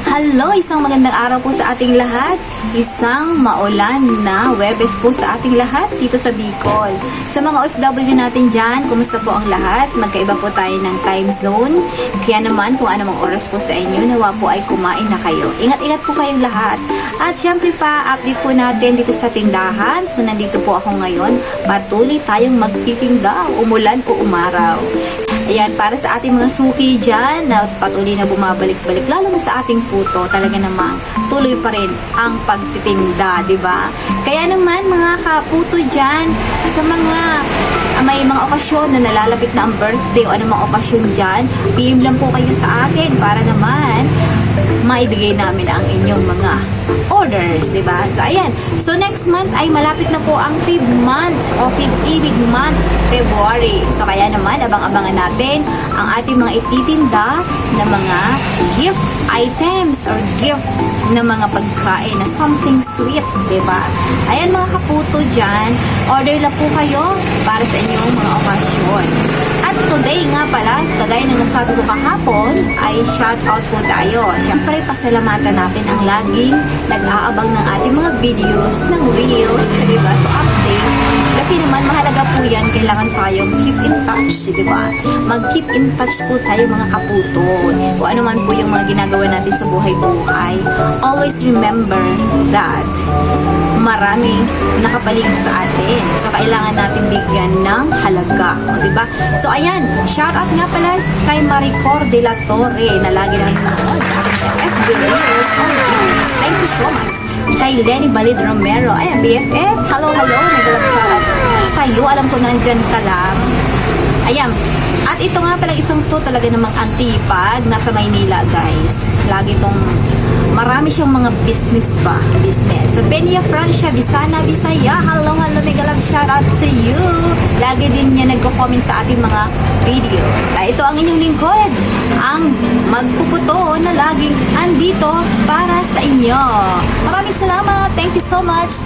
Hello, isang magandang araw po sa ating lahat. Isang maulan na Huwebes po sa ating lahat dito sa Bicol. Sa mga OFW natin dyan, kumusta po ang lahat? Magkaiba po tayo ng time zone. Kaya naman kung anumang oras po sa inyo, nawa po ay kumain na kayo. Ingat-ingat po kayong lahat. At syempre pa, update po natin dito sa tindahan. So nandito po ako ngayon. Patuloy tayong magtitinda, umulan o umaraw. Ayan, para sa ating mga suki dyan na patuloy na bumabalik-balik, lalo na sa ating puto, talaga namang tuloy pa rin ang pagtitinda, di ba? Kaya naman mga kaputo dyan, sa mga may mga okasyon na nalalapit na ang birthday o anumang okasyon dyan, PM lang po kayo sa akin para naman maibigay namin ang inyong mga orders, di ba? So, ayan. So, next month ay malapit na po ang 5th month o 5th ibig month, February. So, kaya naman, abang-abangan natin ang ating mga ititinda na mga gift items or gift na mga pagkain na something sweet, di ba? Ayan mga kaputo dyan, order lang po kayo para sa inyong mga okasyon. At today nga pala, kagaya ng nasabi ko kahapon, ay shout out po tayo. Siyempre, pasalamatan natin ang laging nag-aabang ng ating mga videos, ng reels, di ba? So, update. Kasi naman, mahalaga po yan, kailangan tayong keep in touch, di ba? Mag-keep in touch po tayo mga kaputo. Kung ano man po yung mga ginagawa natin sa buhay-buhay, always remember that maraming nakapaligid sa atin. So, kailangan natin bigyan ng halaga. O, diba? So, ayan. Shout out nga pala kay Maricor de la Torre na lagi namin nanonood sa ating FB Reels on Reels. Thank you so much. Kay Lenny Balid Romero. Ayan, BFF. Hello, hello. Nag-alap shout out sa'yo. Alam ko nandyan ka lang. Ayan. At ito nga pala isang to talaga namang ansipag. Nasa Maynila, guys. Lagi tong marami siyang mga business pa. Business. Sa Benia, Francia, Bisana, Bisaya. Hello, hello. Mega love shout out to you. Lagi din niya nagko-comment sa ating mga video. Ito ang inyong lingkod. Ang magpuputo na laging andito para sa inyo. Maraming salamat. Thank you so much.